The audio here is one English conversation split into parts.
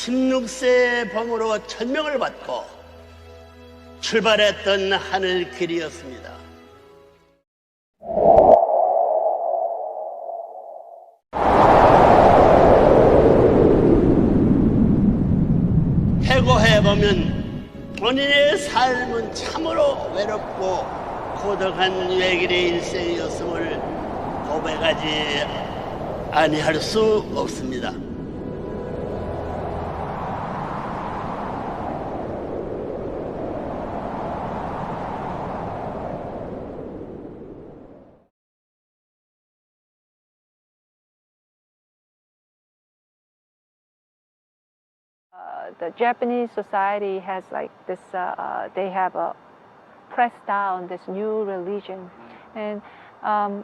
16세의 범으로 천명을 받고 출발했던 하늘 길이었습니다. 해고해보면 본인의 삶은 참으로 외롭고 고독한 외길의 일생이었음을 고백하지 아니할 수 없습니다. The Japanese society has like this, they have pressed down this new religion, and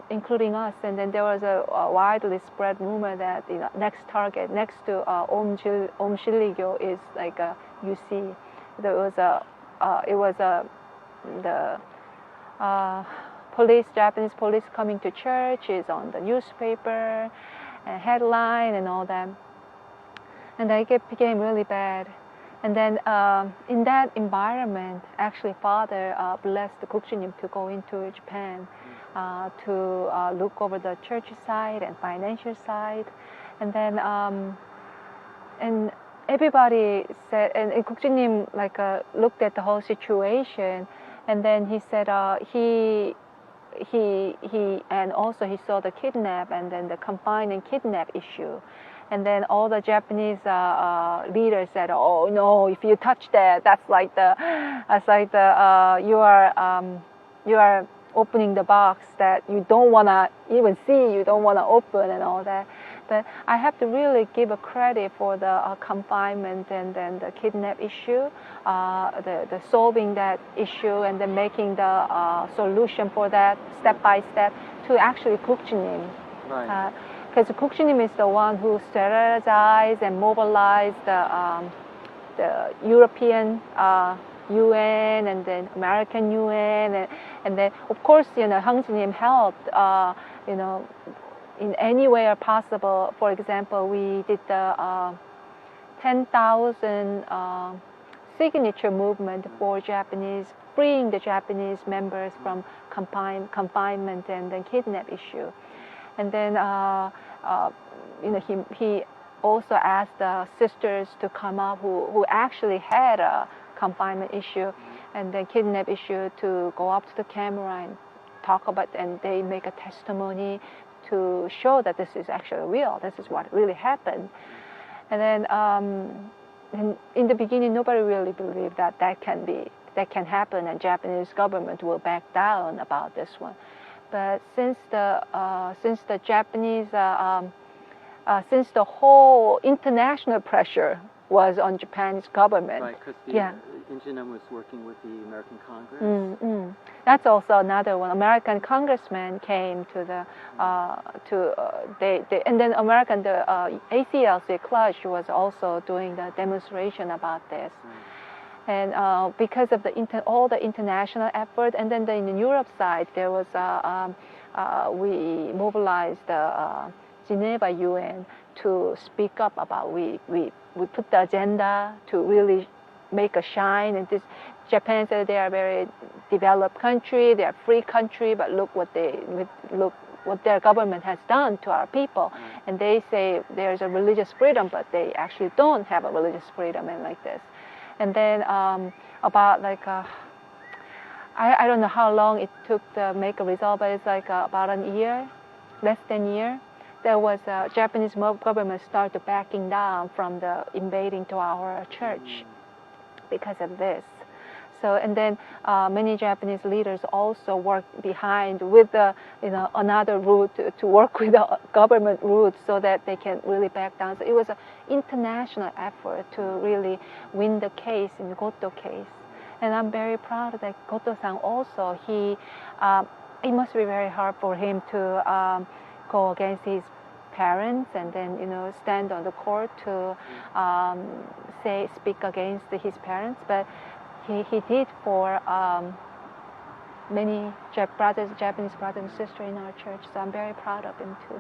including us. And then there was a widely spread rumor that the next target, next to Om Shilligyo, is like a UC. There was the police, Japanese police coming to church is on the newspaper, and headline and all that. And then it became really bad. And then in that environment, actually Father blessed Gukjunim to go into Japan to look over the church side and financial side. And then and everybody said, and Gukjunim like looked at the whole situation, and then he said he and also he saw the kidnap and then the confine and kidnap issue. And then all the Japanese leaders said, "Oh no! If you touch that, that's like the you are opening the box that you don't wanna even see, you don't wanna open and all that." But I have to really give a credit for the confinement and then the kidnap issue, the solving that issue and then making the solution for that step by step to actually Gukjunim. Right. Because Gukjunim is the one who strategized and mobilized the European UN and then American UN, and then of course Hyung Jinim helped in any way possible. For example, we did the 10,000 signature movement for Japanese, freeing the Japanese members from confinement and then kidnap issue. And then he also asked the sisters to come up who actually had a confinement issue and then kidnap issue to go up to the camera and talk about, and they make a testimony to show that this is actually real. This is what really happened. And then in the beginning, nobody really believed that can happen, and Japanese government will back down about this one. But since the Japanese, since the whole international pressure was on Japan's government, right? Because Injinam was working with the American Congress. That's also another one. American congressmen came to the and then American the ACLC Clutch was also doing the demonstration about this. And because of all the international effort, and then in the Europe side, there was we mobilized the Geneva UN to speak up about. We put the agenda to really make a shine. And this Japan said they are a very developed country, they are a free country, but look what their government has done to our people. And they say there's a religious freedom, but they actually don't have a religious freedom and like this. And then about like I don't know how long it took to make a result, but it's like about a year, less than a year. There was Japanese government started backing down from the invading to our church because of this. So and then many Japanese leaders also worked behind with the another route to work with the government route so that they can really back down. So it was an international effort to really win the case in the Goto case. And I'm very proud that Goto-san also, it must be very hard for him to go against his parents and then stand on the court to speak against his parents, but he did for many Japanese brothers and sisters in our church. So I'm very proud of him too.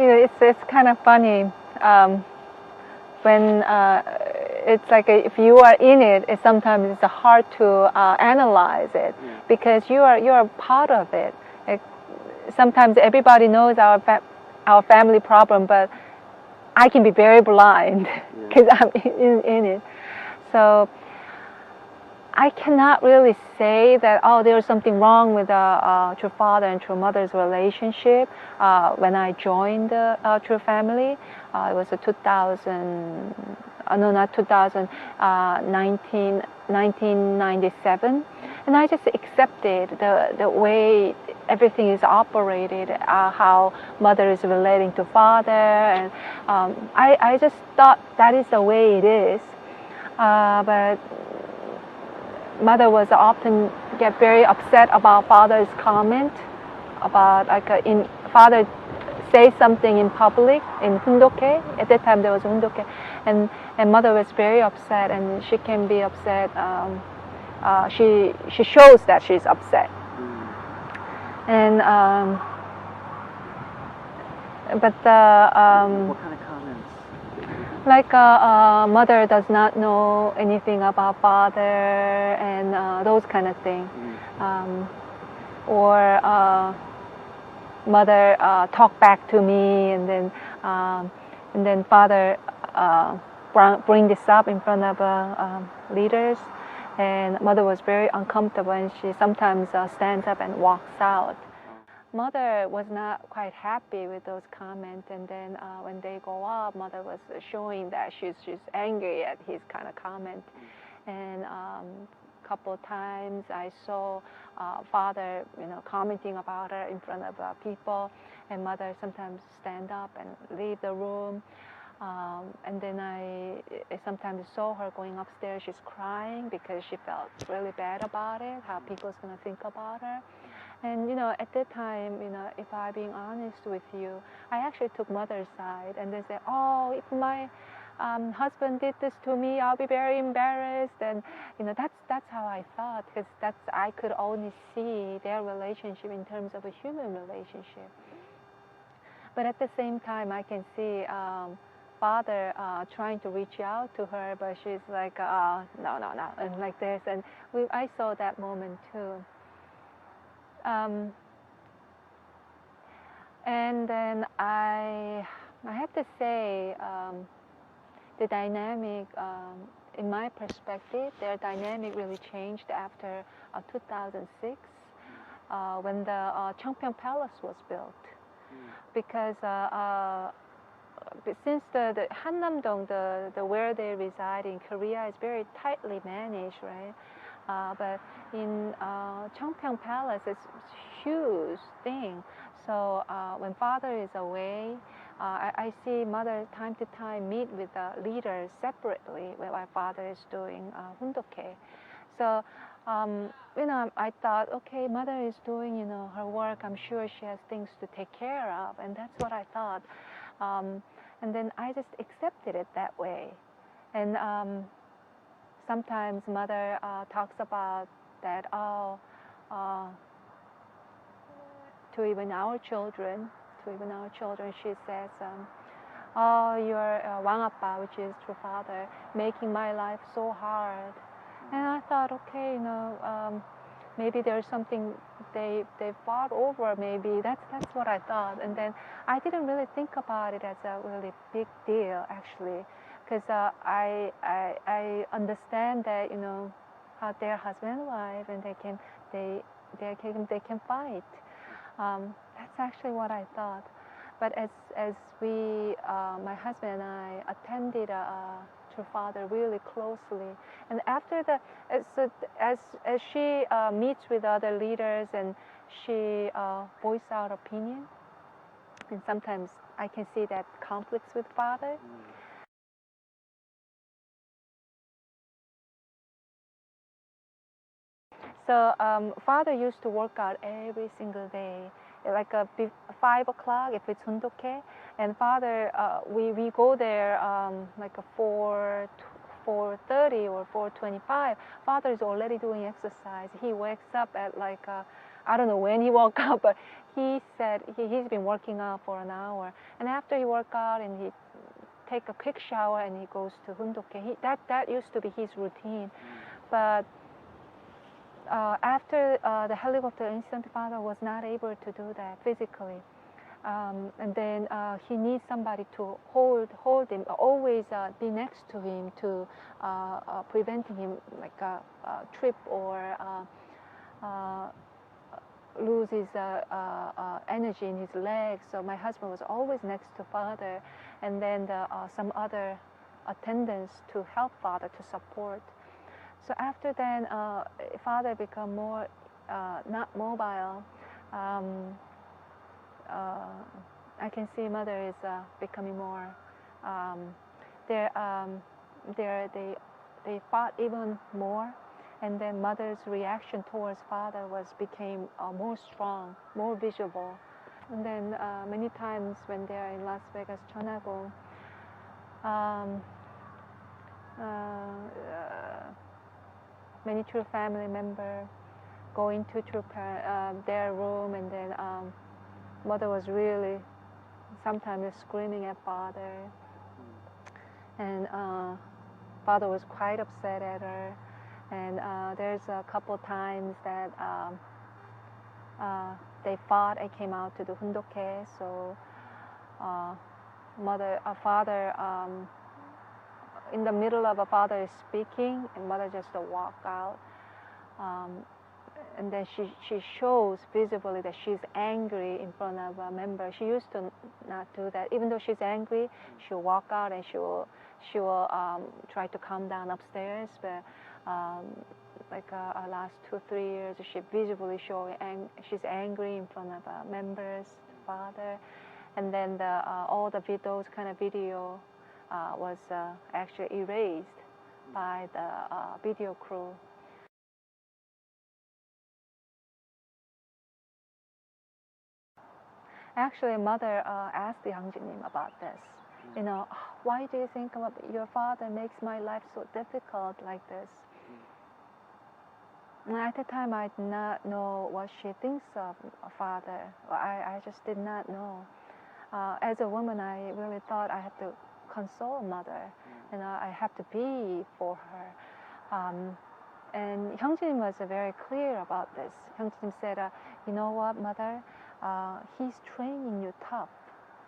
It's kind of funny when it's like if you are in it, sometimes it's hard to analyze it because you are part of it. Sometimes everybody knows our family problem, but I can be very blind because I'm in it. So I cannot really say that, oh, there's something wrong with the true father and true mother's relationship. When I joined the true family, it was 1997. And I just accepted the way everything is operated, how mother is relating to father. And I just thought that is the way it is. But mother was often get very upset about father's comment about father say something in public in Hundoke. At that time there was Hundoke, and mother was very upset, and she can be upset. She shows that she's upset, and but what kind of comments? Like mother does not know anything about father, and those kind of things, or mother talk back to me, and then father bring this up in front of leaders, and mother was very uncomfortable, and she sometimes stands up and walks out. Mother was not quite happy with those comments, and then when they go up, mother was showing that she's angry at his kind of comment, and couple of times I saw father, commenting about her in front of people, and mother sometimes stand up and leave the room. And then I sometimes saw her going upstairs. She's crying because she felt really bad about it, how people's gonna think about her. And at that time, if I'm being honest with you, I actually took mother's side, and they said, "Oh, if my husband did this to me, I'll be very embarrassed." And that's how I thought, because I could only see their relationship in terms of a human relationship. But at the same time, I can see father trying to reach out to her, but she's like, no, and like this. And I saw that moment too. And then I have to say, the dynamic, in my perspective, their dynamic really changed after 2006, when the Cheongpyeong Palace was built. Because since the Hannam-dong, the where they reside in Korea, is very tightly managed, right? But in Cheongpyeong Palace, it's a huge thing. So when father is away, I see mother time to time meet with the leaders separately while father is doing Hundoke. So I thought, okay, mother is doing her work. I'm sure she has things to take care of, and that's what I thought. And then I just accepted it that way. And sometimes mother talks about that, to even our children, she says, "Oh, your Wang Appa, which is true father, making my life so hard." And I thought, okay, maybe there's something they fought over. Maybe that's what I thought. And then I didn't really think about it as a really big deal, actually, because I understand that how they're husband and wife, and they can fight. That's actually what I thought. But as we, my husband and I, attended True Father really closely, and after as she meets with other leaders, and she voices out opinion, and sometimes I can see that conflicts with father. So father used to work out every single day, like 5 o'clock if it's Hundoke, and father, we go there like 4:30 or 4:25. Father is already doing exercise. He wakes up at like I don't know when he woke up, but he said he's been working out for an hour. And after he work out and he take a quick shower and he goes to Hundoke. That used to be his routine. But after the helicopter incident, father was not able to do that physically. And then he needs somebody to hold him, always be next to him to preventing him like a trip or lose his energy in his legs. So my husband was always next to father, and then some other attendants to help father to support. So after then, father become more not mobile. I can see mother is becoming more. They fought even more, and then mother's reaction towards father became more strong, more visible. And then many times when they are in Las Vegas, 전하고, many true family members going to their room, and then mother was really sometimes screaming at father, and father was quite upset at her. And there's a couple times that they fought and came out to the Hundoke. So father, in the middle of a father is speaking, and mother just walk out. And then she shows visibly that she's angry in front of a member. She used to not do that. Even though she's angry, she'll walk out and she will try to calm down upstairs. But like last 2-3 years, she visibly showing she's angry in front of members, father, and then all those kind of video was actually erased by the video crew. Actually, mother asked Yang Jinim about this. You know, why do you think your father makes my life so difficult like this? And at the time, I did not know what she thinks of a father. I just did not know. As a woman, I really thought I had to console mother. You know, I have to be for her. And Hyungjin was very clear about this. Hyungjin said, you know what, mother? He's training you tough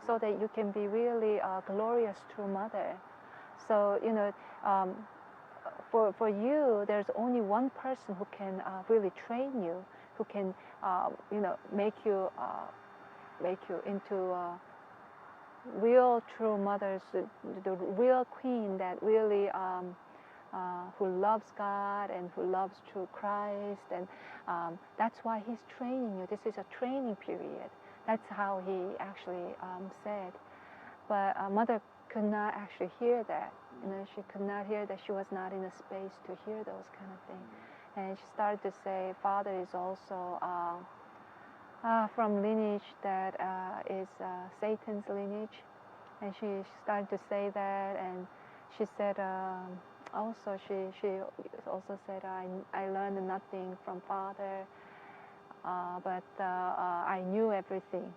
so that you can be really a glorious true mother. So, you know, for you, there's only one person who can really train you, who can, you know, make you into real true mothers, the real queen that really who loves God and who loves true Christ, and that's why he's training you. This is a training period. That's how he actually said. But mother could not actually hear that. You know, she could not hear that. She was not in a space to hear those kind of things. And she started to say, father is also from lineage that is Satan's lineage. And she started to say that, and she said, also she also said, I learned nothing from father, but I knew everything.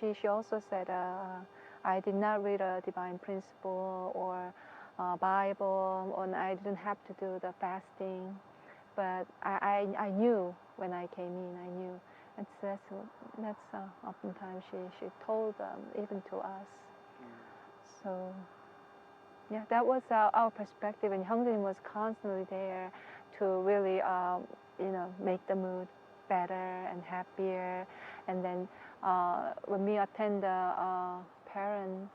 She also said, I did not read a divine principle or Bible, and I didn't have to do the fasting, but I knew when I came in. I knew. And that's oftentimes she told them, even to us. So. Yeah, that was our perspective, and Hyungjin was constantly there to really, you know, make the mood better and happier. And then when we attend the parents,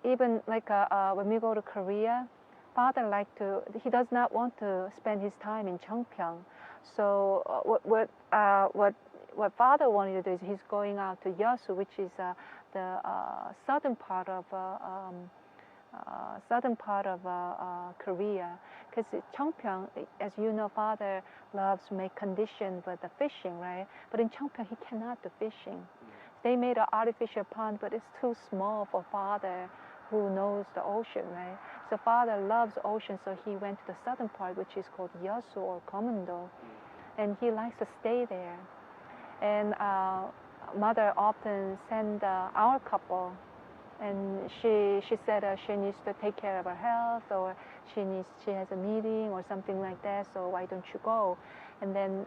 even like when we go to Korea, father he does not want to spend his time in Cheongpyeong. So what father wanted to do is he's going out to Yeosu, which is the southern part of Korea, because Cheongpyeong, as you know, father loves to make conditions with the fishing, right? But in Cheongpyeong, he cannot do fishing. They made an artificial pond, but it's too small for father who knows the ocean, right? So father loves ocean, so he went to the southern part, which is called Yeosu or Gomendo. and he likes to stay there. And mother often send our couple, and she said she needs to take care of her health, or she has a meeting or something like that, so why don't you go? And then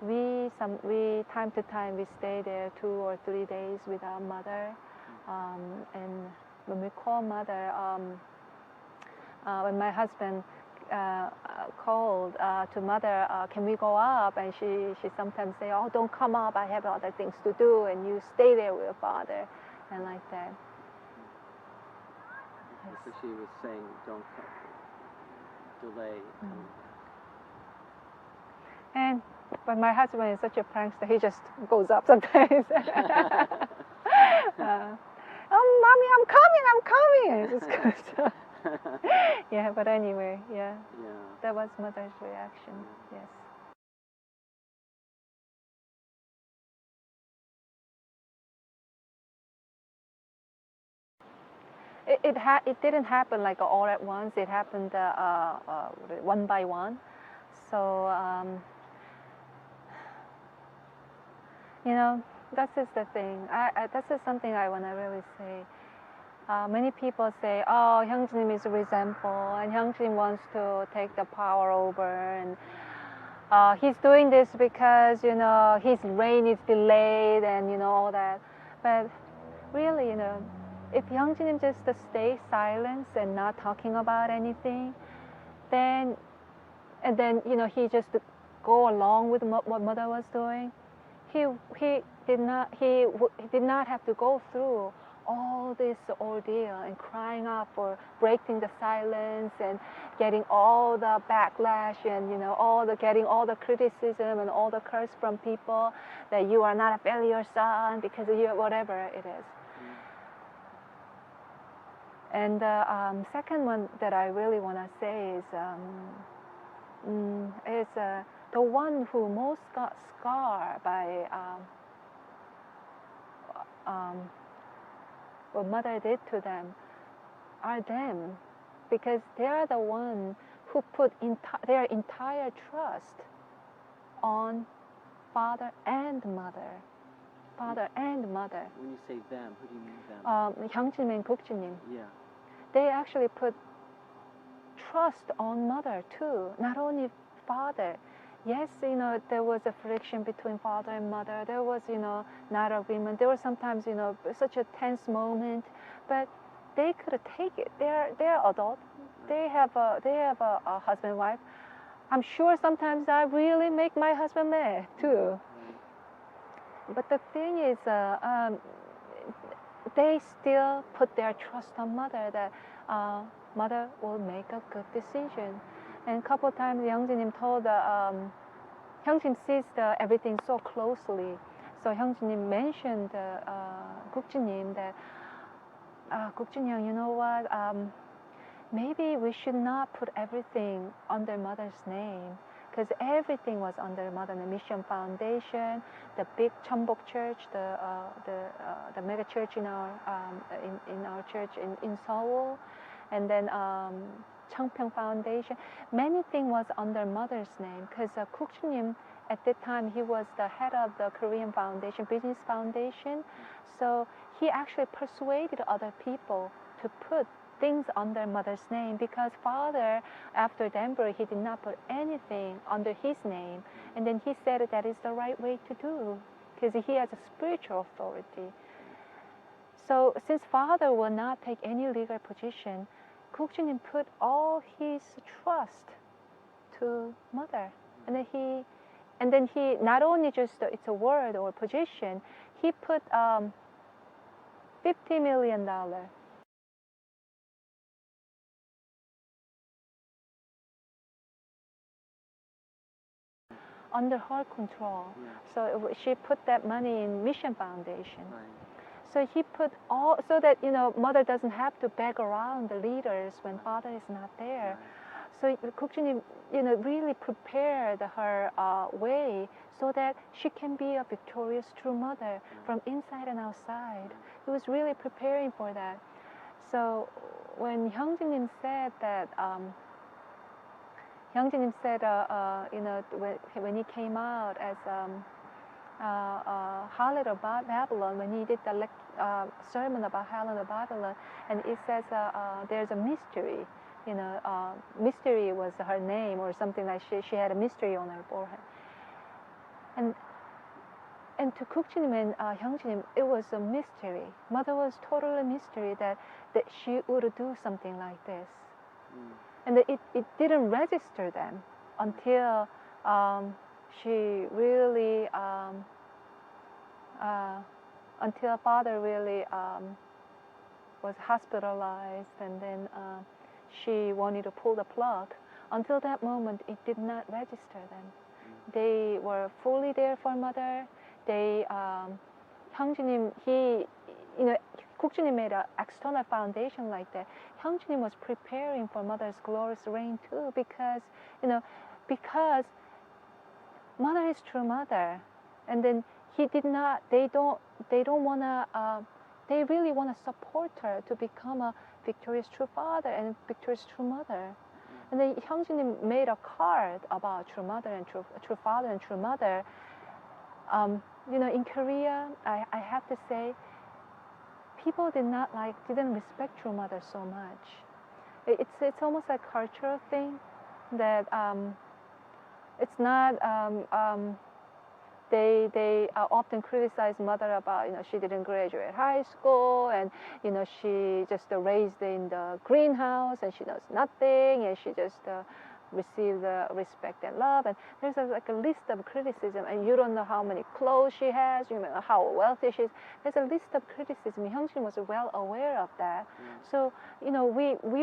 we time to time we stay there 2 or 3 days with our mother, and when we call mother, when my husband called to mother, can we go up? And she sometimes say, oh, don't come up, I have other things to do, and you stay there with your father, and like that. Yes. So she was saying, don't delay. But my husband is such a prankster, he just goes up sometimes. Oh, mommy, I'm coming. It's good. Yeah, but anyway, yeah. That was mother's reaction. Yes. It didn't happen like all at once. It happened one by one. So you know, this is the thing. This is something I want to really say. Many people say, oh, 형제님 is resentful, and 형제님 wants to take the power over, and he's doing this because, you know, his reign is delayed, and, you know, all that. But really, you know, if 형제님 just stay silent and not talking about anything, then, you know, he just go along with what mother was doing, he did not have to go through all this ordeal and crying out for breaking the silence and getting all the backlash and, you know, getting all the criticism and all the curse from people that you are not a failure son because of you, whatever it is. And the second one that I really want to say is the one who most got scarred by what mother did to them are them, because they are the one who put their entire trust on father and mother. Father and mother. When you say them, who do you mean them? 형제님 and 국주님. Yeah. They actually put trust on mother too, not only father. Yes, you know, there was a friction between father and mother. There was, you know, not agreement. There was sometimes, you know, such a tense moment, but they could take it. They're adult. They have a husband and wife. I'm sure sometimes I really make my husband mad too. But the thing is, they still put their trust on mother, that mother will make a good decision. And a couple of times, 형제님 told 형제님 sees everything so closely. So 형제님 mentioned 국주님 that 국주님 형, you know what? Maybe we should not put everything under mother's name, because everything was under Mother Mission Foundation, the big Cheonbok Church, the mega church in our church in Seoul, and then Cheongpyeong Foundation. Many things was under mother's name, because Kukjunim at that time, he was the head of the Korean Foundation, Business Foundation. So he actually persuaded other people to put things under mother's name, because father, after Denver, he did not put anything under his name. And then he said that is the right way to do, because he has a spiritual authority. So since father will not take any legal position, Kukjunim put all his trust to mother. And then he not only just it's a word or position, he put $50 million under her control. Yeah. So she put that money in Mission Foundation. Right. So he put all, so that, you know, mother doesn't have to beg around the leaders when father is not there. Right. So Kukjunim, you know, really prepared her way so that she can be a victorious true mother from inside and outside. He was really preparing for that. So when Hyungjinim said that 형제님 said, when he came out as Harlot of Babylon, when he did the sermon about Harlot of Babylon, and it says there's a mystery. Mystery was her name or something like she had a mystery on her forehead. And to 국진님 and 형제님, it was a mystery. Mother was totally mystery that she would do something like this. And it didn't register them until she really, until father really was hospitalized, and then she wanted to pull the plug. Until that moment, it did not register them. They were fully there for mother. They, 형제님, 국진님 made an external foundation like that. 형제님 was preparing for mother's glorious reign too, because mother is true mother, and then they really want to support her to become a victorious true father and victorious true mother. And then 형제님 made a card about true mother and true father and true mother. In Korea, I have to say, people didn't respect true mother so much. It's almost like a cultural thing that it's not. They often criticize mother about she didn't graduate high school, and she just raised in the greenhouse and she knows nothing, and she just receive the respect and love, and there's a list of criticism, and you don't know how many clothes she has, you don't know how wealthy she is. There's a list of criticism. Hyung-jin was well aware of that. So we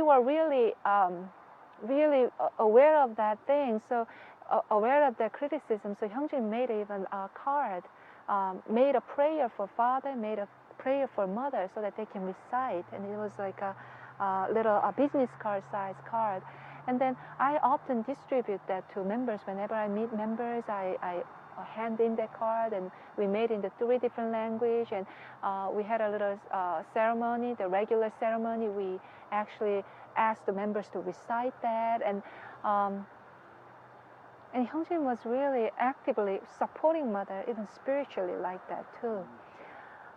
were really aware of that thing. So aware of the criticism. So Hyung-jin made even a card, made a prayer for father, made a prayer for mother, so that they can recite, and it was like a little business card size card. And then I often distribute that to members. Whenever I meet members, I hand in that card, and we made it into 3 different languages. And we had a little ceremony, the regular ceremony. We actually asked the members to recite that. And Hyung-jin was really actively supporting mother, even spiritually like that too.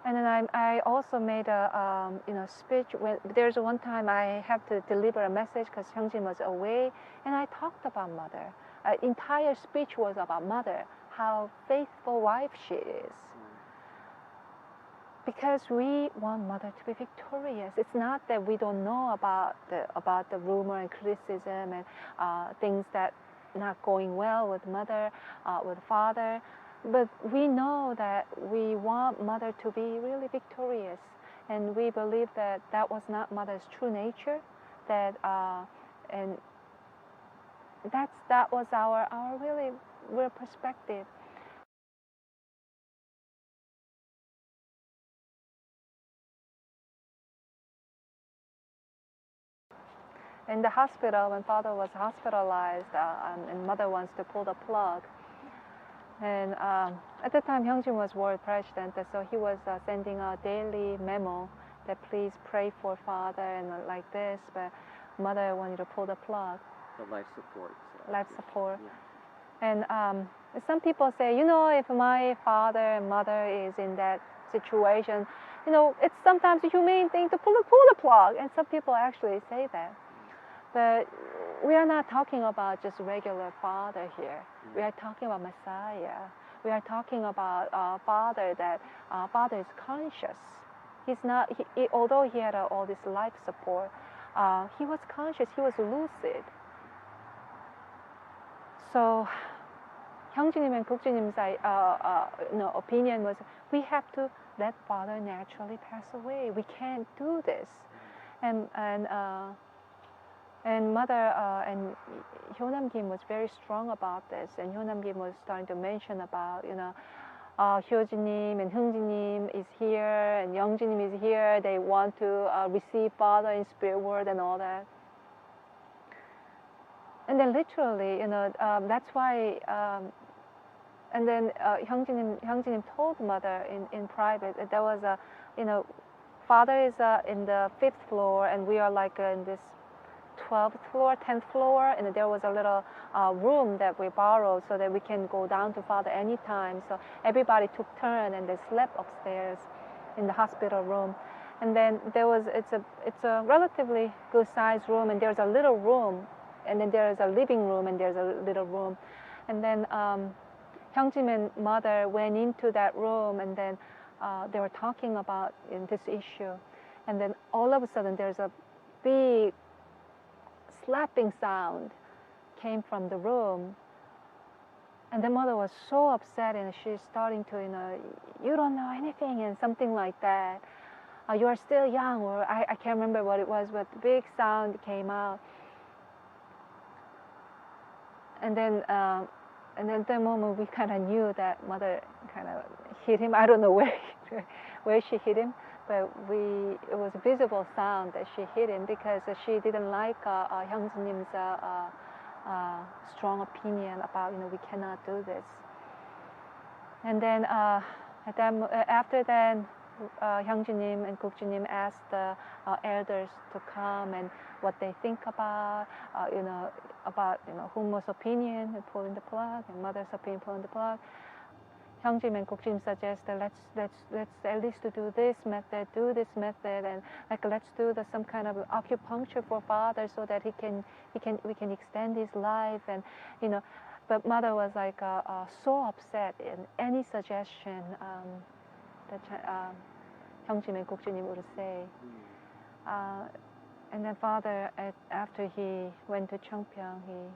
And then I also made a speech. There's one time I have to deliver a message because Hyung-jin was away, and I talked about mother. Entire speech was about mother, how faithful wife she is. Because we want mother to be victorious. It's not that we don't know about the rumor and criticism and things that not going well with mother, with father. But we know that we want mother to be really victorious, and we believe that that was not mother's true nature. And that was our really real perspective. In the hospital, when father was hospitalized, and mother wants to pull the plug. And at the time, Hyung-jin was world president, so he was sending a daily memo that please pray for father and like this, but mother wanted to pull the plug. The life support. Life support. Yeah. And some people say, if my father and mother is in that situation, it's sometimes a humane thing to pull the plug. And some people actually say that. But we are not talking about just regular father here. We are talking about Messiah. We are talking about father that father is conscious. He's not. Although he had all this life support, he was conscious. He was lucid. So, 형제님 and 국진님's opinion was we have to let father naturally pass away. We can't do this, and mother and Hyunam-kim was very strong about this, and Hyunam-kim was starting to mention about, Hyojinim and Hungjinim is here, and Youngjinim is here. They want to receive father in spirit world and all that. And then literally, that's why. And then Hyungjinim told mother in private that there was father is in the 5th floor, and we are like in this 12th floor, 10th floor, and there was a little room that we borrowed so that we can go down to Father anytime. So everybody took turn and they slept upstairs in the hospital room. And then it's a relatively good sized room, and there's a little room, and then there's a living room, and there's a little room. And then Hyungjin and mother went into that room, and then they were talking about this issue. And then all of a sudden there's a big slapping sound came from the room. And the mother was so upset, and she's starting to, you don't know anything, and something like that. You are still young, or I can't remember what it was, but the big sound came out. And then at that moment, we kind of knew that mother kind of hit him. I don't know where she hit him, but it was a visible sound that she hit him because she didn't like Hyungjin's strong opinion about, we cannot do this. And then after that, Hyungjin and Gukjunim asked the elders to come and what they think about, Humo's opinion and pulling the plug, and mother's opinion pulling the plug. Hyungjin and Gukjunim suggested let's at least do this method, and let's do some kind of acupuncture for father so that we can extend his life, and But mother was so upset in any suggestion that Hyungjin and Gukjunim would say. And then father, after he went to Cheongpyeong,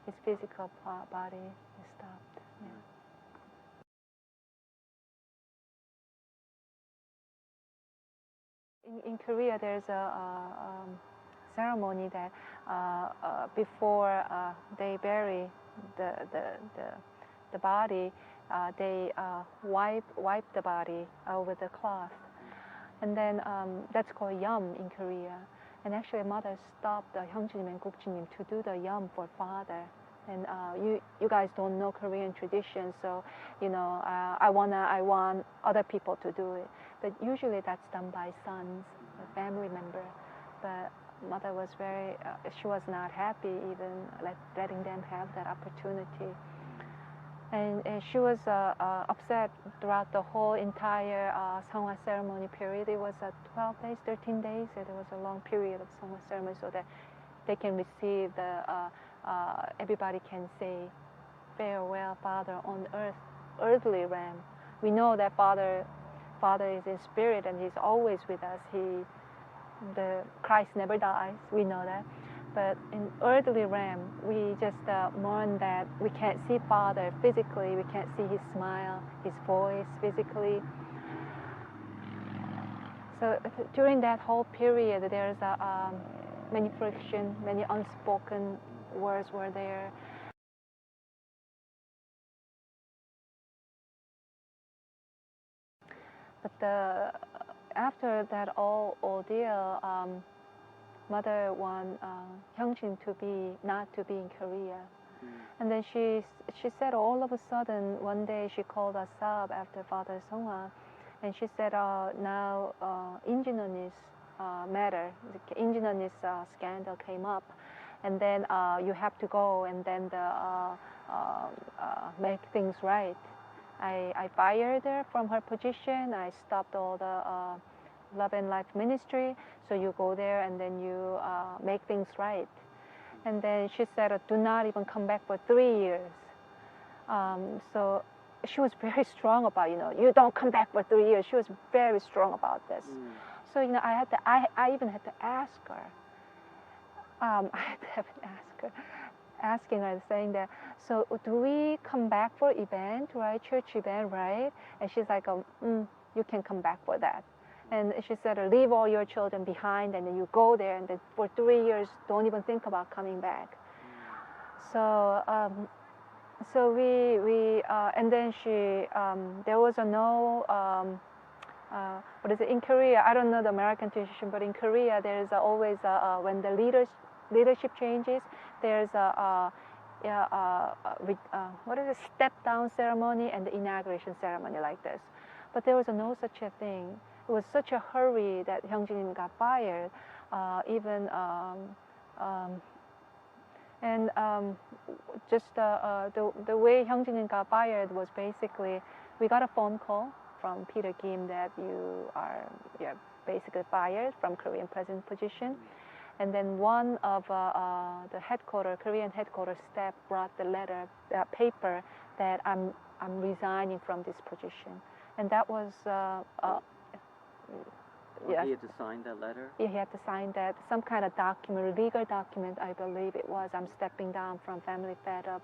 his physical body stopped. Yeah. In Korea, there's a ceremony that before they bury the body, they wipe the body with a cloth. And then that's called yum in Korea. And actually, mother stopped Hyungjin and Gukjunim to do the yum for father. And you guys don't know Korean tradition, so I want other people to do it. But usually that's done by sons, a family member. But mother was she was not happy even letting them have that opportunity. And she was upset throughout the whole entire Seonghwa ceremony period. It was 12 days, 13 days. There was a long period of Seonghwa ceremony so that they can receive everybody can say farewell, Father, on earthly realm. We know that Father is in spirit and He's always with us. The Christ never dies. We know that. But in earthly realm, we just mourn that we can't see Father physically. We can't see His smile, His voice physically. So during that whole period, there's many friction, many unspoken words were there. But after that ordeal, mother want Hyungjin not to be in Korea. And then she said all of a sudden one day she called us up after Father Seonghwa, and she said now Injinonis matter, the Injinonis scandal came up, and then you have to go and then make things right. I fired her from her position. I stopped all the Love and Life ministry, so you go there and then you make things right. And then she said, do not even come back for 3 years. So she was very strong about, you don't come back for 3 years. She was very strong about this. So, I even had to ask her. I had to have an ask her, asking her, saying that, so do we come back for event, right? Church event, right? And she's like, you can come back for that. And she said, leave all your children behind, and then you go there, and then for 3 years, don't even think about coming back. So, and then there was what is it, in Korea, I don't know the American tradition, but in Korea, there's always, when the leadership changes, there's what is it, step down ceremony and the inauguration ceremony like this. But there was no such a thing. It was such a hurry that Hyungjin got fired. even and just the way Hyungjin got fired was basically we got a phone call from Peter Kim that you're basically fired from Korean president position. And then one of the Korean headquarters staff brought the letter, paper that I'm resigning from this position, and that was yes. He had to sign that letter? Yeah, he had to sign that, some kind of document, legal document, I believe it was. I'm stepping down from family fed of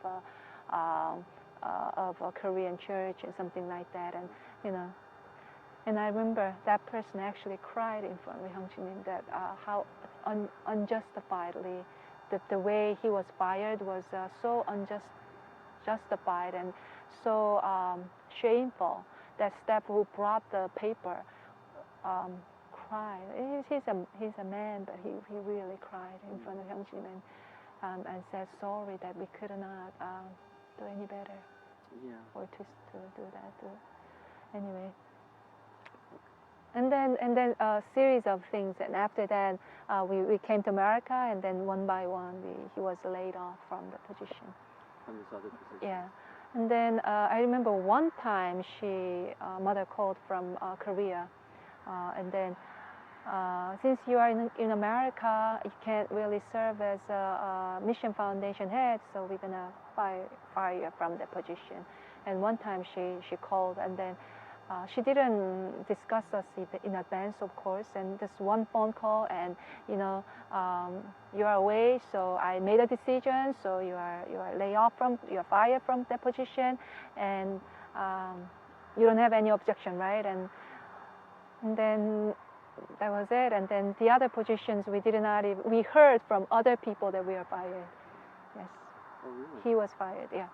a Korean church and something like that, and you know. And I remember that person actually cried in front of Hyungjin that how unjustifiedly the way he was fired was so unjustified and so shameful. That staff who brought the paper cried. He's a man, but he really cried in front of Hyungjin and said sorry that we could not do any better. Yeah. Or to do that. Anyway. And then a series of things, and after that we came to America, and then one by one he was laid off from the position. From this other position? Yeah, and then I remember one time mother called from Korea, and then since you are in America, you can't really serve as a mission foundation head, so we're gonna fire you from the position. And one time she called, and then she didn't discuss us in advance, of course, and just one phone call, and you know, you are away, so I made a decision. So you are you're fired from that position, and you don't have any objection, right? And then that was it. And then the other positions we heard from other people that we are fired. Yes. Oh, really? He was fired. Yeah.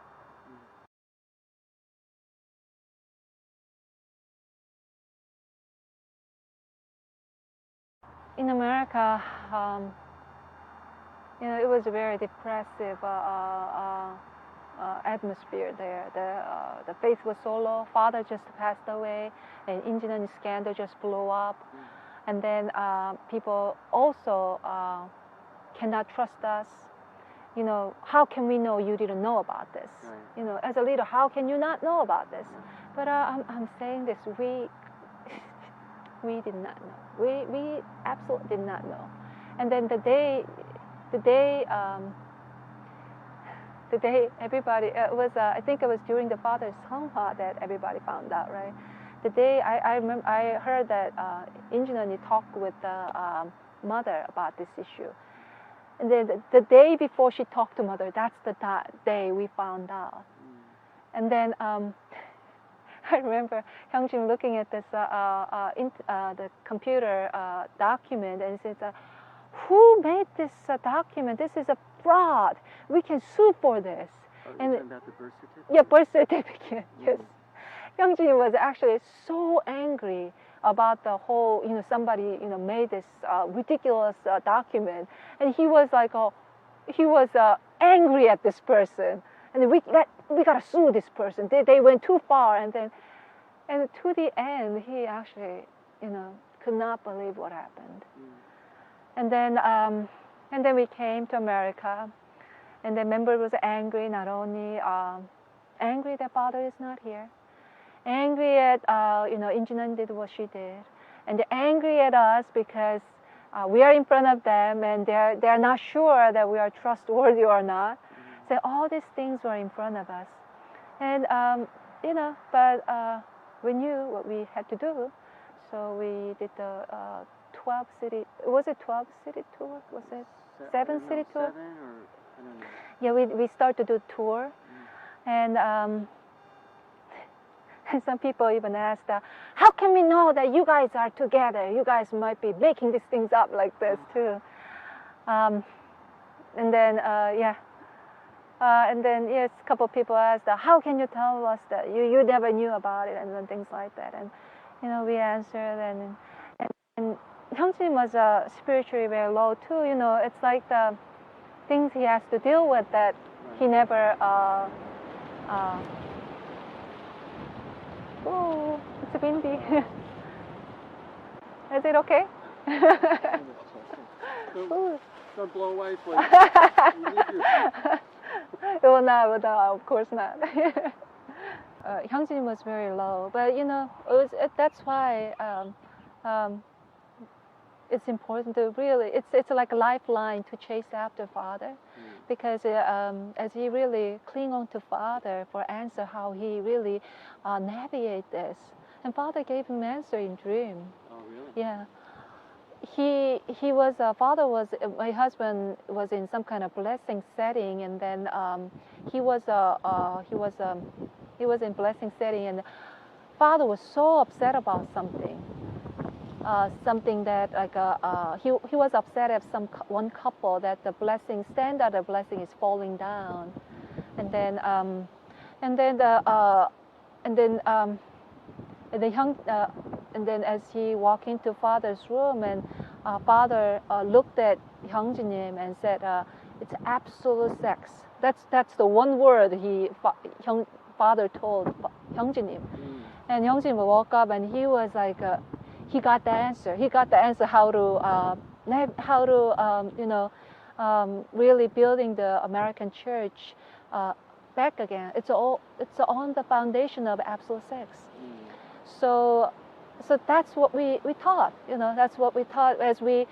In America, you know, it was a very depressive atmosphere there. The faith was so low. Father just passed away, and engineering scandal just blew up, and then people also cannot trust us. You know, how can we know you didn't know about this? Right. You know, as a leader, how can you not know about this? But I'm saying this, we did not know. We absolutely did not know. And then the day everybody was I think it was during the father's Seonghwa that everybody found out, right? The day I remember I heard that Injinani talked with the mother about this issue. And then the day before she talked to mother, that's the day we found out. And then I remember Hyungjin looking at this the computer document and says, "Who made this document? This is a fraud. We can sue for this." Oh, and about the birth certificate? Yeah, birth certificate. Yes. Hyungjin was actually so angry about the whole, you know, somebody, you know, made this ridiculous document, and he was like, angry at this person. And we gotta sue this person. They went too far, and to the end, he actually, you know, could not believe what happened. And then we came to America, and the member was angry, not only angry that father is not here, angry at you know, Injinan did what she did, and they're angry at us because we are in front of them, and they're not sure that we are trustworthy or not. So all these things were in front of us, and you know, but we knew what we had to do, so we did the 12 city. Was it 12 city tour? Was it 7 city tour? 7 or I don't know. Yeah, we started to do tour, and some people even asked, "How can we know that you guys are together? You guys might be making these things up like this too." And then yeah. And then yes, a couple of people asked, "How can you tell us that you never knew about it?" and then things like that. And you know, we answered, and Hyungjin was spiritually very low too. You know, it's like the things he has to deal with that he never. Oh, it's a windy. Is it okay? Don't blow away, please. You need your- It will not, of course not. Hyungjin was very low, but that's why it's important to really, it's like a lifeline to chase after Father, because as he really cling on to Father for answer how he really navigate this, and Father gave him answer in dream. Oh, really? Yeah. He was Father was my husband was in some kind of blessing setting, and then he was in blessing setting, and Father was so upset about something. Something that like he was upset at one couple that the blessing standard of blessing is falling down, and then as he walked into Father's room, and Father looked at Hyungjinim and said, "It's absolute sex." That's the one word Father told Hyungjinim, and Hyungjinim woke up and he was like, he got the answer. He got the answer how to really building the American church back again. It's on the foundation of absolute sex. So that's what we taught. That's what we taught as we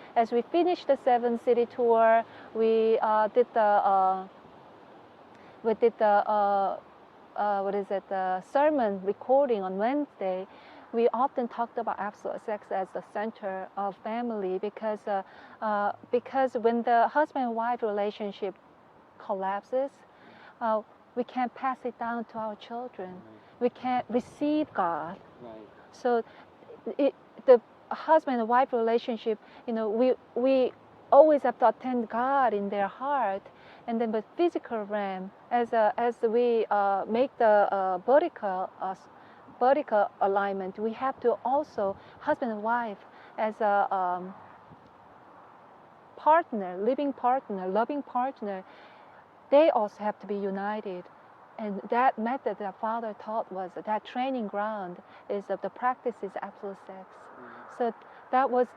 finished the 7-city tour. We did the sermon recording on Wednesday. We often talked about absolute sex as the center of family, because when the husband and wife relationship collapses, we can't pass it down to our children. We can't receive God. Right. So the husband and wife relationship, we always have to attend God in their heart, and then the physical realm, as we make the vertical alignment, we have to also husband and wife as a partner, living partner, loving partner. They also have to be united. And that method that Father taught was that training ground is the practice is absolute sex. So that was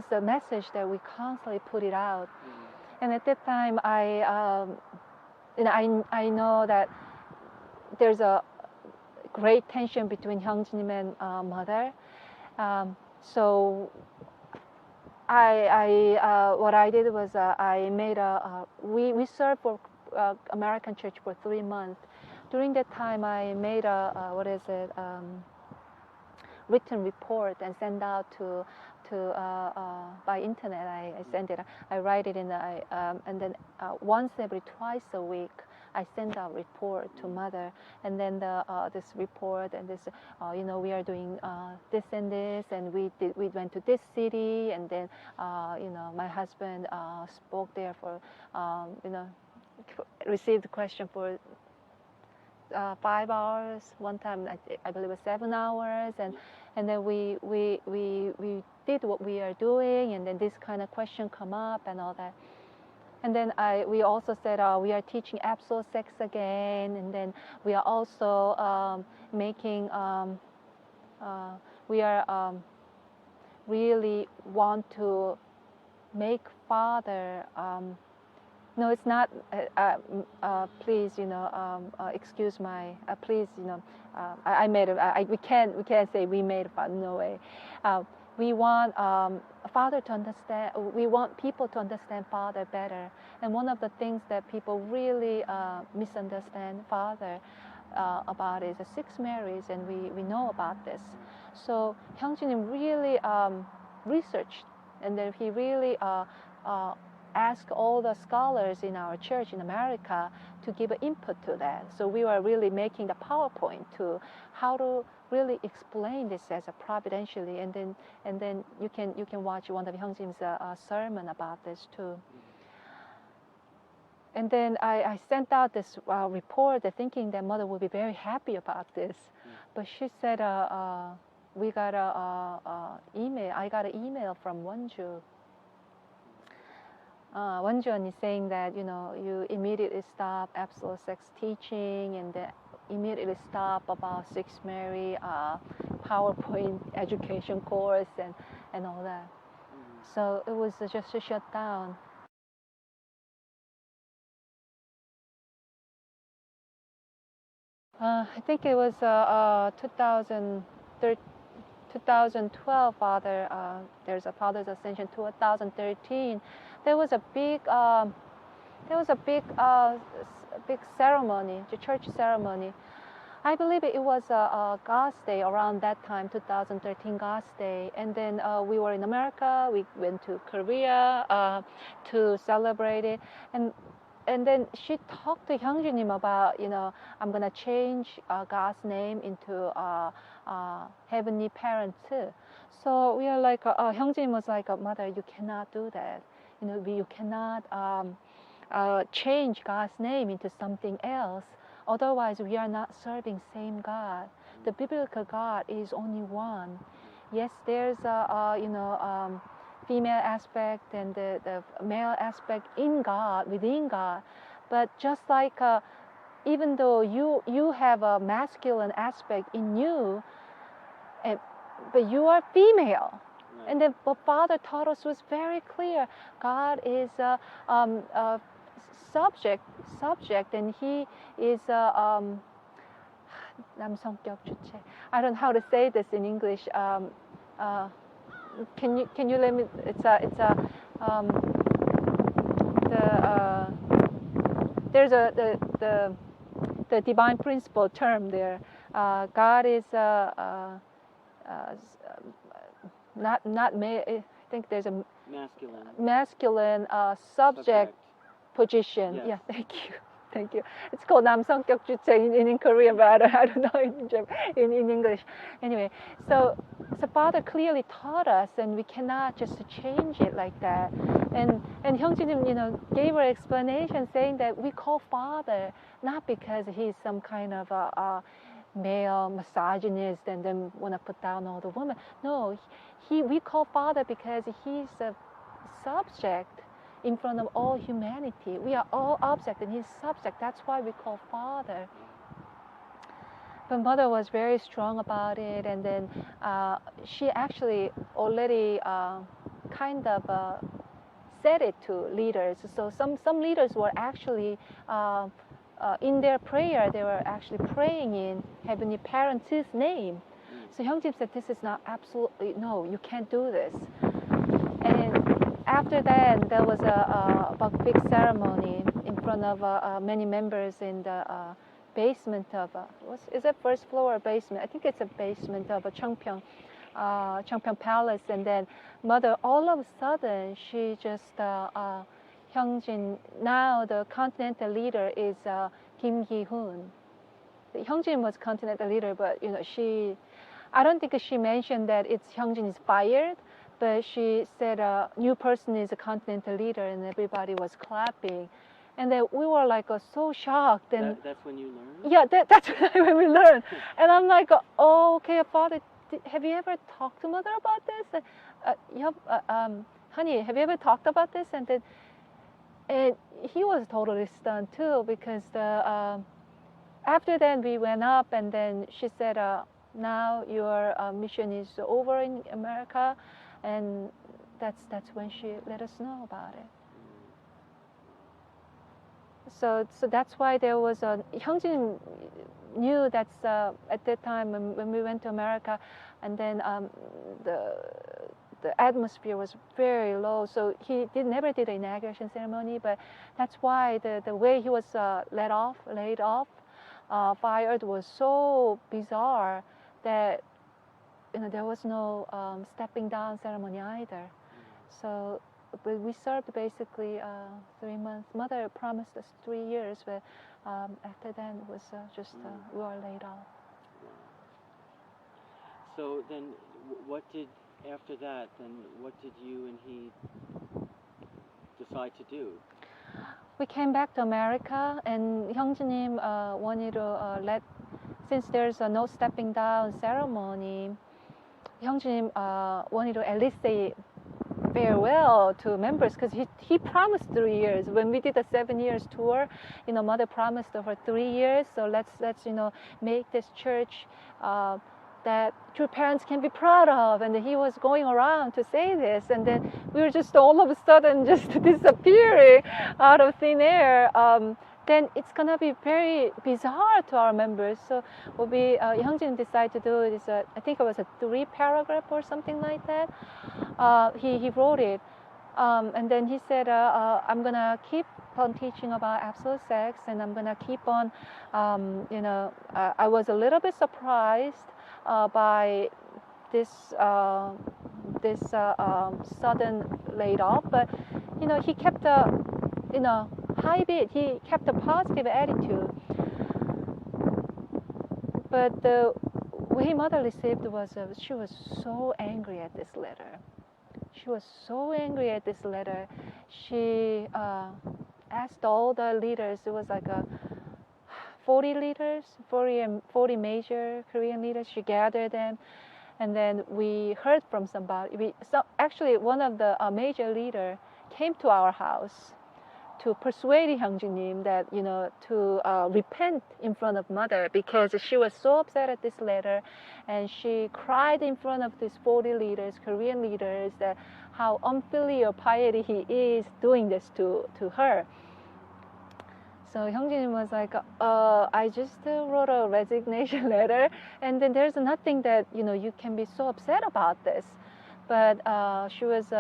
the message that we constantly put it out. And at that time, I know that there's a great tension between Hyungjinim and Mother. So what I did was I made we served for American church for 3 months. During that time, I made a written report and sent out to by internet. I send it. I write it and then once every twice a week, I send out report to Mother, and then this report and this, we are doing this and this, and we went to this city, and then my husband spoke there for received the question for 5 hours. One time I believe it was 7 hours, and then we did what we are doing, and then this kind of question come up and all that. And then we also said we are teaching absolute sex again, and then we are also making we are really want to make Father. No, it's not. Please, excuse my. Please, I made it. We can't say we made it. No way. We want Father to understand. We want people to understand Father better. And one of the things that people really misunderstand Father about is the 6 marriages, and we know about this. So Hyungjin really researched, and then he really asked all the scholars in our church in America to give input to that. So we were really making the PowerPoint to how to really explain this as a providentially, and then you can watch one of Hyungjin's sermon about this too. And then I sent out this report thinking that Mother would be very happy about this, but she said we got a email. I got an email from Wonju. Wonju is saying that you immediately stop absolute sex teaching, and then immediately stop about 6 Mary PowerPoint education course and all that. So it was just shut down. I think it was 2012, Father. There's a Father's Ascension. 2013, there was a big big ceremony, the church ceremony. I believe it was a God's Day around that time, 2013 God's Day. And then we were in America. We went to Korea to celebrate it. And then she talked to Hyungjinim about, I'm gonna change God's name into Heavenly Parent too. So we are like, Hyungjinim was like, Mother, you cannot do that. You cannot change God's name into something else. Otherwise, we are not serving same God. The biblical God is only one. Yes, there's female aspect and the male aspect in God, within God. But just like even though you have a masculine aspect in you, but you are female. Right. And then what Father taught us was very clear. God is subject, and He is 남성격 주체. I don't know how to say this in English. Can you let me? There's the divine principle term there. God is not male. I think there's a masculine subject position. Yes. Yeah, thank you. It's called 남성격 주체 in Korean, but I don't know in English. Anyway, so Father clearly taught us, and we cannot just change it like that. And Hyungjinim, gave an explanation saying that we call Father not because he's some kind of a male misogynist and then want to put down all the women. No, we call Father because he's a subject in front of all humanity. We are all object and he's subject. That's why we call Father. But Mother was very strong about it, and then she actually already kind of said it to leaders. So some leaders were actually in their prayer, they were actually praying in Heavenly Parent's name. So Hyungjin said, this is not absolutely, no, you can't do this. And after that, there was a big ceremony in front of many members in the basement of, is it first floor or basement? I think it's a basement of a Cheongpyeong Palace. And then Mother, all of a sudden, she just, Hyungjin, now the continental leader is Kim Gi-hoon. Hyungjin was continental leader, but I don't think she mentioned that Hyungjin is fired, but she said a new person is a continental leader, and everybody was clapping. And then we were like so shocked. And that's when you learned? Yeah, that's when we learned. And I'm like, oh, okay, Father, have you ever talked to Mother about this? Honey, have you ever talked about this? And then he was totally stunned too, because after that we went up, and then she said, now your mission is over in America, and that's when she let us know about it. So that's why there was Hyungjin knew that's at that time when we went to America, and then the atmosphere was very low, so he never did an inauguration ceremony. But that's why the way he was laid off, fired, was so bizarre that there was no stepping down ceremony either. So but we served basically 3 months. Mother promised us 3 years, but after that it was just we were laid off. So then, after that, then what did you and he decide to do? We came back to America, and Hyungjinim wanted to since there's no stepping down ceremony, Hyungjinim wanted to at least say farewell to members, because he promised 3 years. When we did the 7 years tour, Mother promised for 3 years. So let's make this church that your parents can be proud of. And he was going around to say this, and then we were just all of a sudden just disappearing out of thin air. Then it's gonna be very bizarre to our members. So what we Hyungjin decided to do is I think it was a 3-paragraph or something like that. He wrote it, and then he said, I'm gonna keep on teaching about absolute sex, and I'm gonna keep on, I was a little bit surprised by this sudden laid off, but he kept a high beat. He kept a positive attitude. But the way Mother received was she was so angry at this letter. She was so angry at this letter. She asked all the leaders. It was like 40 leaders, 40 major Korean leaders. She gathered them, and then we heard from somebody. Actually, one of the major leaders came to our house to persuade Hyungjin that to repent in front of Mother, because she was so upset at this letter, and she cried in front of these 40 leaders, Korean leaders, that how unfilial piety he is doing this to her. So Hyungjin was like, I just wrote a resignation letter, and then there's nothing that you can be so upset about this. But she was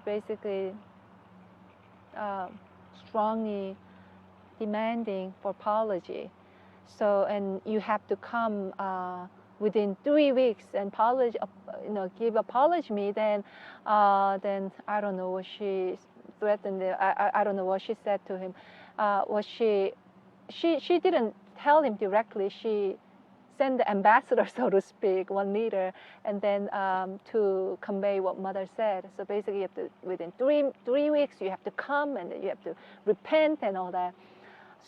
basically strongly demanding for apology. So, and you have to come within 3 weeks and give apology me. Then I don't know what she threatened. I don't know what she said to him. She didn't tell him directly. She sent the ambassador, so to speak, one leader, and then to convey what Mother said. So basically, you have to, within three weeks, you have to come, and you have to repent and all that.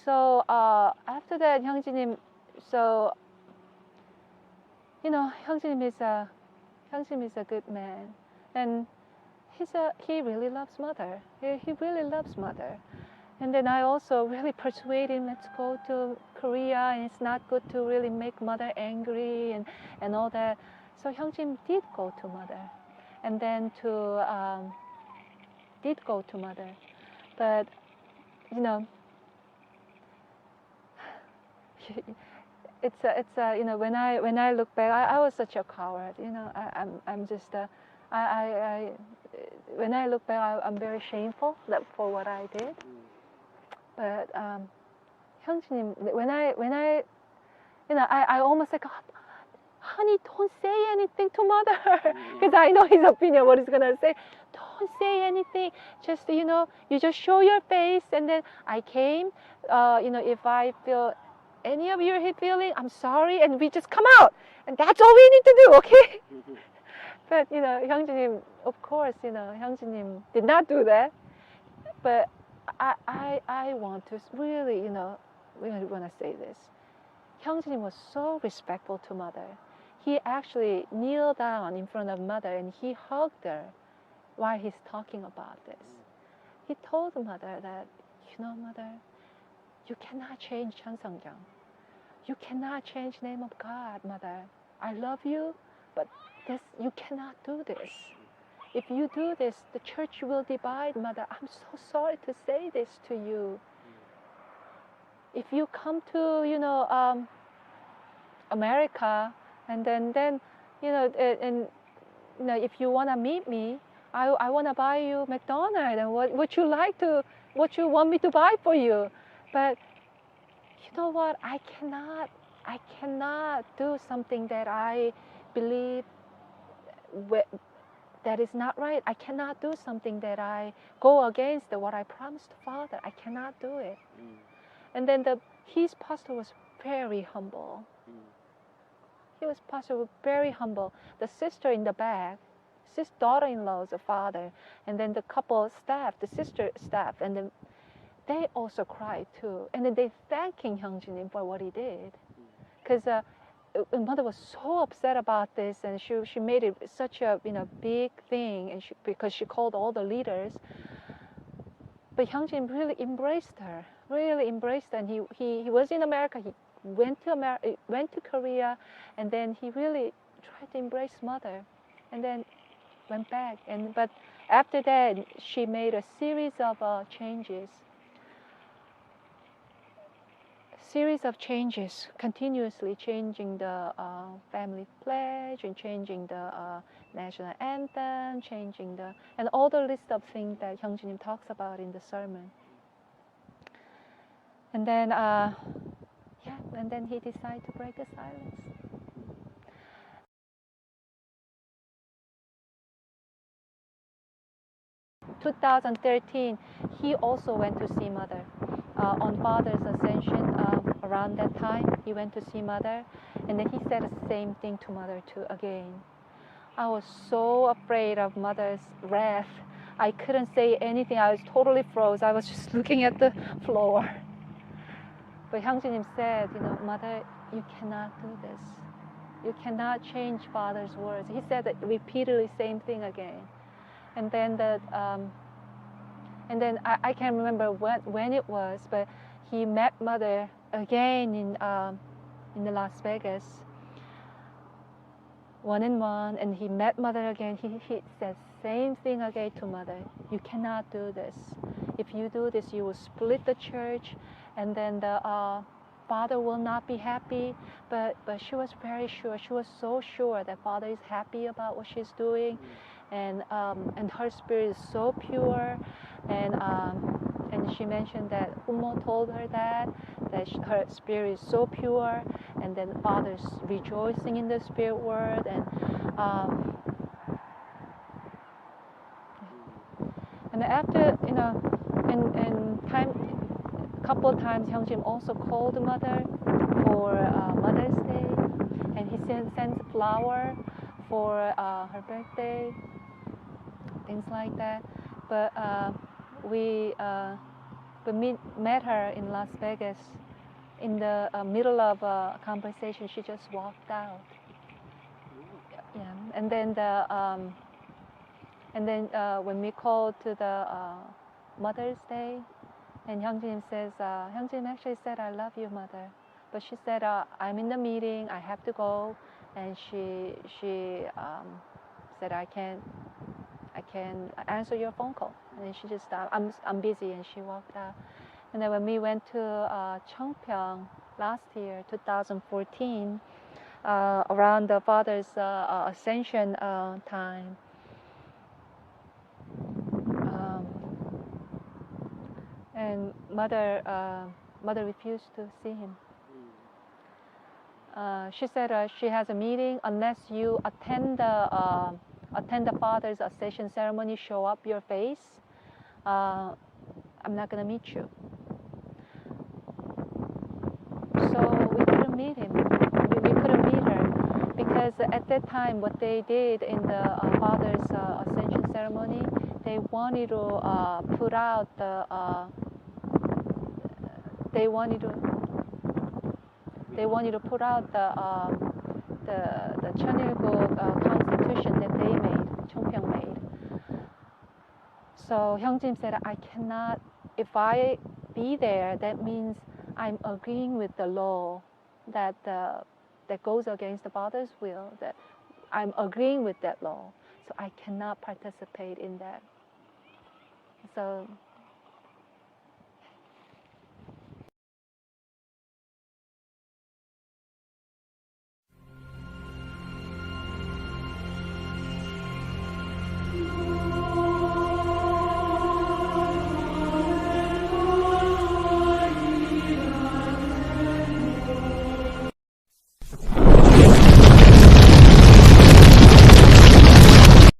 So after that, Hyungjin is a good man, and he really loves Mother. He really loves Mother. And then I also really persuade him, let's go to Korea, and it's not good to really make Mother angry and all that. So Hyungjin did go to Mother, and then did go to Mother. But it's when I look back, I was such a coward. I'm just when I look back, I'm very shameful for what I did. But Hyungjin, when I almost like, honey, don't say anything to Mother, because I know his opinion, what he's gonna say. Don't say anything. Just you just show your face, and then I came. If I feel any of your feeling, I'm sorry, and we just come out, and that's all we need to do, okay? But Hyungjin, of course, Hyungjin did not do that. But I want to really, we want to say this. Hyungjin was so respectful to Mother. He actually kneeled down in front of Mother, and he hugged her while he's talking about this. He told Mother that, Mother, you cannot change Cheon Sungyeong. You cannot change the name of God, Mother. I love you, but you cannot do this. If you do this, the church will divide, Mother. I'm so sorry to say this to you. If you come to, America, and then if you want to meet me, I want to buy you McDonald's, and what you want me to buy for you. But you know what? I cannot do something that I believe that is not right. I cannot do something that I go against what I promised Father. I cannot do it. And then his pastor was very humble. He was very humble. The sister in the back, his daughter-in-law is a father, and then the couple staff, the sister staff, and then they also cried too. And then they thanking Hyungjin for what he did, because Mother was so upset about this, and she made it such a big thing, and because she called all the leaders. But Hyungjin really embraced her, and he was in America. He went to Korea, and then he really tried to embrace mother, and then went back. But after that, she made a series of changes. Continuously changing the family pledge and changing the national anthem, and all the list of things that Hyungjinim talks about in the sermon. And then, and then he decided to break the silence. In 2013, he also went to see mother. On Father's Ascension, around that time, he went to see mother, and then he said the same thing to mother too again. I was so afraid of mother's wrath. I couldn't say anything. I was totally froze. I was just looking at the floor. But Hyungjinim said, mother, you cannot do this. You cannot change Father's words. He said that repeatedly, same thing again. And then I can't remember when it was, but he met mother again in the Las Vegas, one-on-one, and he met mother again. He said same thing again to mother. You cannot do this. If you do this, you will split the church, and then the Father will not be happy. But she was very sure. She was so sure that Father is happy about what she's doing. And her spirit is so pure, and she mentioned that Ummo told her that her spirit is so pure, and then Father's rejoicing in the spirit world, and after couple of times Hyungjin also called mother for Mother's Day, and he sends flower for her birthday. Things like that, but we met her in Las Vegas. In the middle of a conversation, she just walked out. Yeah, and then when we called to the Mother's Day, and Hyungjin says, Hyungjin actually said, "I love you, mother," but she said, "I'm in the meeting. I have to go," and she said, "I can't answer your phone call." And then she just stopped. I'm busy, and she walked out. And then when we went to Cheongpyeong last year, 2014, around the Father's Ascension time, and mother refused to see him. She said she has a meeting. Unless you attend the Father's Ascension ceremony, show up your face, I'm not going to meet you. So we couldn't meet him. We couldn't meet her, because at that time what they did in the Father's Ascension ceremony, they wanted to put out the 천일국 constitution that they made, Cheonpyeong made. So Hyungjin said, I cannot, if I be there, that means I'm agreeing with the law that goes against the Father's will, that I'm agreeing with that law. So I cannot participate in that. So